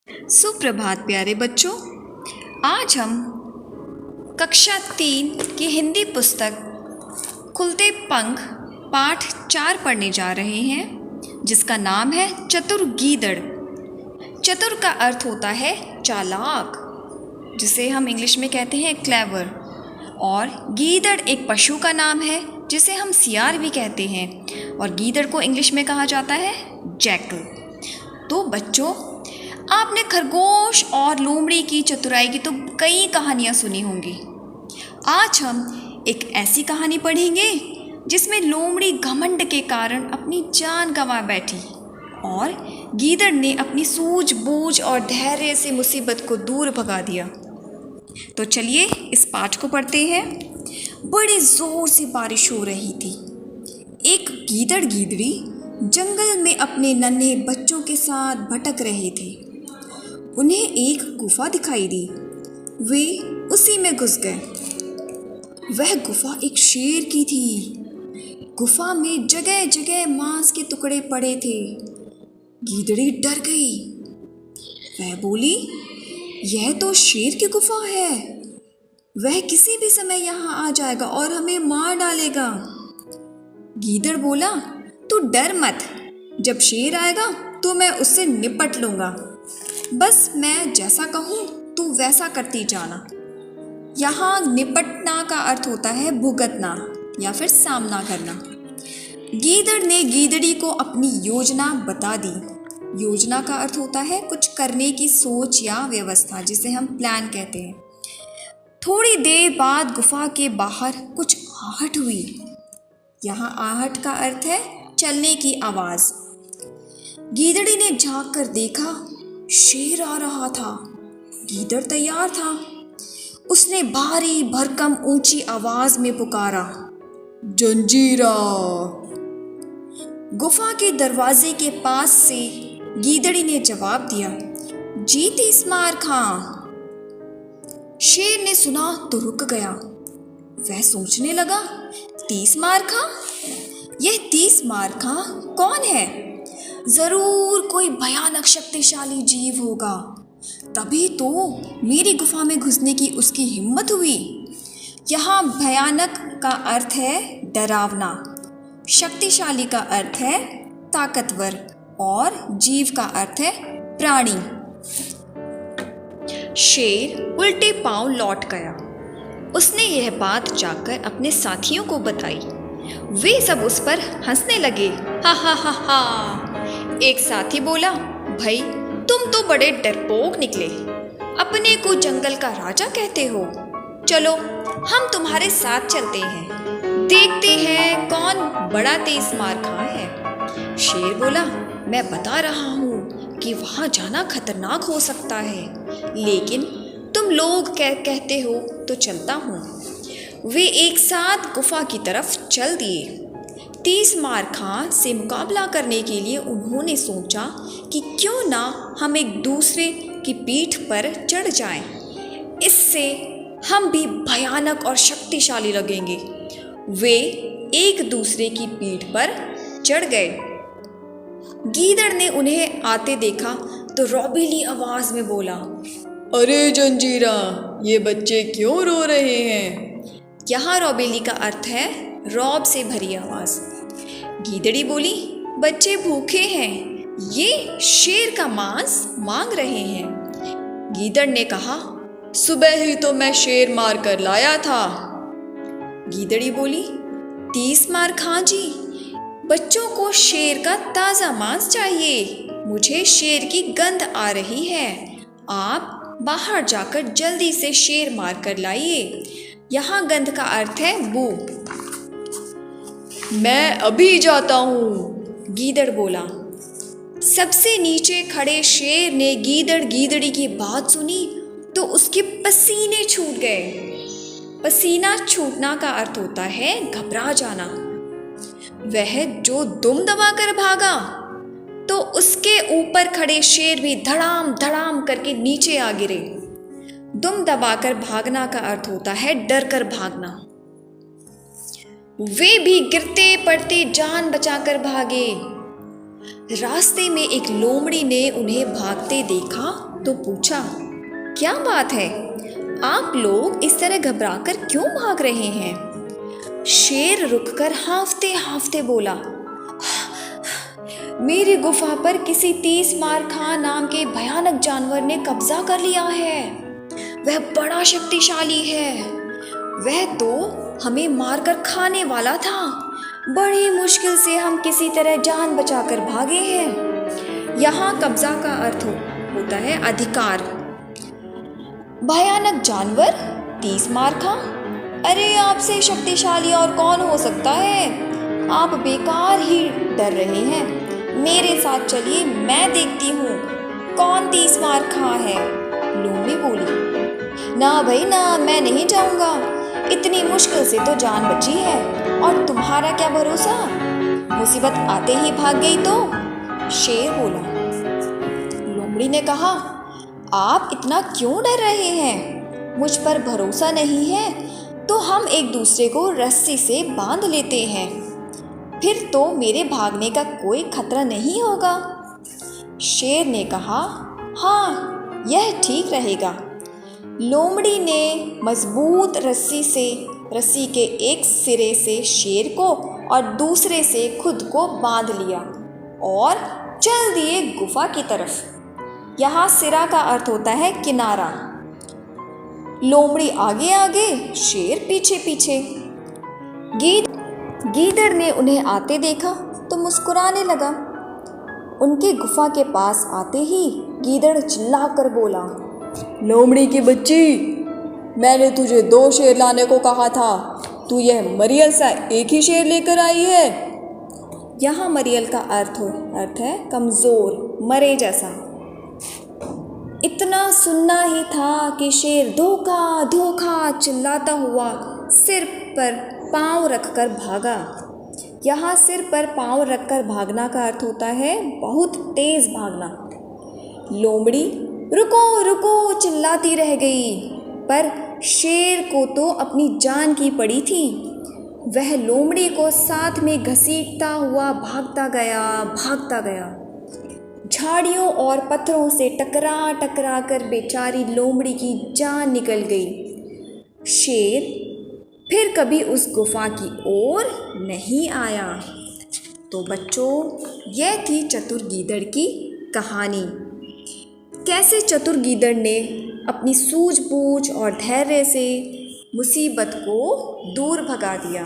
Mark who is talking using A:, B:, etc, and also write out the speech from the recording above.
A: सुप्रभात प्यारे बच्चों। आज हम कक्षा 3 की हिंदी पुस्तक खुलते पंख पाठ 4 पढ़ने जा रहे हैं, जिसका नाम है चतुर गीदड़। चतुर का अर्थ होता है चालाक, जिसे हम इंग्लिश में कहते हैं क्लेवर। और गीदड़ एक पशु का नाम है, जिसे हम सियार भी कहते हैं। और गीदड़ को इंग्लिश में कहा जाता है जैकल। तो बच्चों, आपने खरगोश और लोमड़ी की चतुराई की तो कई कहानियाँ सुनी होंगी। आज हम एक ऐसी कहानी पढ़ेंगे जिसमें लोमड़ी घमंड के कारण अपनी जान गंवा बैठी और गीदड़ ने अपनी सूझबूझ और धैर्य से मुसीबत को दूर भगा दिया। तो चलिए इस पाठ को पढ़ते हैं। बड़े जोर से बारिश हो रही थी। एक गीदड़ गीदड़ी जंगल में अपने नन्हे बच्चों के साथ भटक रहे थे। उन्हें एक गुफा दिखाई दी। वे उसी में घुस गए। वह गुफा एक शेर की थी। गुफा में जगह जगह मांस के टुकड़े पड़े थे। गीदड़ी डर गई। वह बोली, यह तो शेर की गुफा है। वह किसी भी समय यहाँ आ जाएगा और हमें मार डालेगा। गीदड़ बोला, तू डर मत। जब शेर आएगा तो मैं उससे निपट लूँगा। बस मैं जैसा कहूँ तू वैसा करती जाना। यहाँ निपटना का अर्थ होता है भुगतना या फिर सामना करना। गीदड़ ने गीदड़ी को अपनी योजना बता दी। योजना का अर्थ होता है कुछ करने की सोच या व्यवस्था, जिसे हम प्लान कहते हैं। थोड़ी देर बाद गुफा के बाहर कुछ आहट हुई। यहाँ आहट का अर्थ है चलने की आवाज़। गीदड़ी ने झांक कर देखा, शेर आ रहा था। गीदड़ तैयार था। उसने भारी भरकम ऊंची आवाज में पुकारा, जंजीरा। गुफा के दरवाजे के पास से गीदड़ी ने जवाब दिया, जी 30 मार खां। शेर ने सुना तो रुक गया। वह सोचने लगा, 30 मार खां? यह 30 मार खां कौन है? जरूर कोई भयानक शक्तिशाली जीव होगा, तभी तो मेरी गुफा में घुसने की उसकी हिम्मत हुई। यहाँ भयानक का अर्थ है डरावना, शक्तिशाली का अर्थ है ताकतवर और जीव का अर्थ है प्राणी। शेर उल्टे पांव लौट गया। उसने यह बात जाकर अपने साथियों को बताई। वे सब उस पर हंसने लगे। हा हा हा हा। एक साथी बोला, भाई तुम तो बड़े डरपोक निकले। अपने को जंगल का राजा कहते हो। चलो हम तुम्हारे साथ चलते हैं, देखते हैं कौन बड़ा तेज मार खां है। शेर बोला, मैं बता रहा हूँ कि वहाँ जाना खतरनाक हो सकता है, लेकिन तुम लोग कहते हो तो चलता हूँ। वे एक साथ गुफा की तरफ चल दिए। 30 मार खां से मुकाबला करने के लिए उन्होंने सोचा कि क्यों ना हम एक दूसरे की पीठ पर चढ़ जाएं। इससे हम भी भयानक और शक्तिशाली लगेंगे। वे एक दूसरे की पीठ पर चढ़ गए। गीदड़ ने उन्हें आते देखा तो रौबीली आवाज में बोला, अरे जंजीरा, ये बच्चे क्यों रो रहे हैं? यहाँ रौबीली का अर्थ है रौब से भरी आवाज। गीदड़ी बोली, बच्चे भूखे हैं, ये शेर का मांस मांग रहे हैं। गीदड़ ने कहा, सुबह ही तो मैं शेर मार कर लाया था। गीदड़ी बोली, 30 मार खां जी, बच्चों को शेर का ताज़ा मांस चाहिए। मुझे शेर की गंध आ रही है। आप बाहर जाकर जल्दी से शेर मार कर लाइए। यहाँ गंध का अर्थ है बू। मैं अभी जाता हूँ, गीदड़ बोला। सबसे नीचे खड़े शेर ने गीदड़ गीदड़ी की बात सुनी तो उसके पसीने छूट गए। पसीना छूटना का अर्थ होता है घबरा जाना। वह जो दुम दबाकर भागा तो उसके ऊपर खड़े शेर भी धड़ाम धड़ाम करके नीचे आ गिरे। दुम दबाकर भागना का अर्थ होता है डर कर भागना। वे भी गिरते पड़ते जान बचाकर भागे। रास्ते में एक लोमड़ी ने उन्हें भागते देखा तो पूछा, क्या बात है, आप लोग इस तरह घबराकर क्यों भाग रहे हैं? शेर रुककर हांफते हांफते बोला, मेरी गुफा पर किसी 30 मारखा नाम के भयानक जानवर ने कब्जा कर लिया है। वह बड़ा शक्तिशाली है। वह तो हमें मारकर खाने वाला था। बड़ी मुश्किल से हम किसी तरह जान बचाकर भागे हैं। यहाँ कब्जा का अर्थ होता है अधिकार। भयानक जानवर, 30 मारखा, अरे आपसे शक्तिशाली और कौन हो सकता है? आप बेकार ही डर रहे हैं। मेरे साथ चलिए, मैं देखती हूँ कौन 30 मारखा है। लोमड़ी बोली, ना भाई ना, मैं नहीं जाऊँगा। इतनी मुश्किल से तो जान बची है, और तुम्हारा क्या भरोसा, मुसीबत आते ही भाग गई तो? शेर बोला। लोमड़ी ने कहा, आप इतना क्यों डर रहे हैं? मुझ पर भरोसा नहीं है तो हम एक दूसरे को रस्सी से बांध लेते हैं, फिर तो मेरे भागने का कोई खतरा नहीं होगा। शेर ने कहा, हाँ, यह ठीक रहेगा। लोमड़ी ने मजबूत रस्सी के एक सिरे से शेर को और दूसरे से खुद को बांध लिया और चल दिए गुफा की तरफ। यहाँ सिरा का अर्थ होता है किनारा। लोमड़ी आगे आगे, शेर पीछे पीछे। गीदड़ ने उन्हें आते देखा तो मुस्कुराने लगा। उनकी गुफा के पास आते ही गीदड़ चिल्लाकर बोला, लोमड़ी की बच्ची, मैंने तुझे 2 शेर लाने को कहा था, तू यह मरियल सा एक ही शेर लेकर आई है। यहाँ मरियल का अर्थ है कमज़ोर, मरे जैसा। इतना सुनना ही था कि शेर धोखा धोखा चिल्लाता हुआ सिर पर पाँव रखकर भागा। यहाँ सिर पर पाँव रखकर भागना का अर्थ होता है बहुत तेज भागना। लोमड़ी रुको रुको चिल्लाती रह गई, पर शेर को तो अपनी जान की पड़ी थी। वह लोमड़ी को साथ में घसीटता हुआ भागता गया। झाड़ियों और पत्थरों से टकरा कर बेचारी लोमड़ी की जान निकल गई। शेर फिर कभी उस गुफा की ओर नहीं आया। तो बच्चों, यह थी चतुर गीदड़ की कहानी। कैसे चतुर गीदड़ ने अपनी सूझबूझ और धैर्य से मुसीबत को दूर भगा दिया।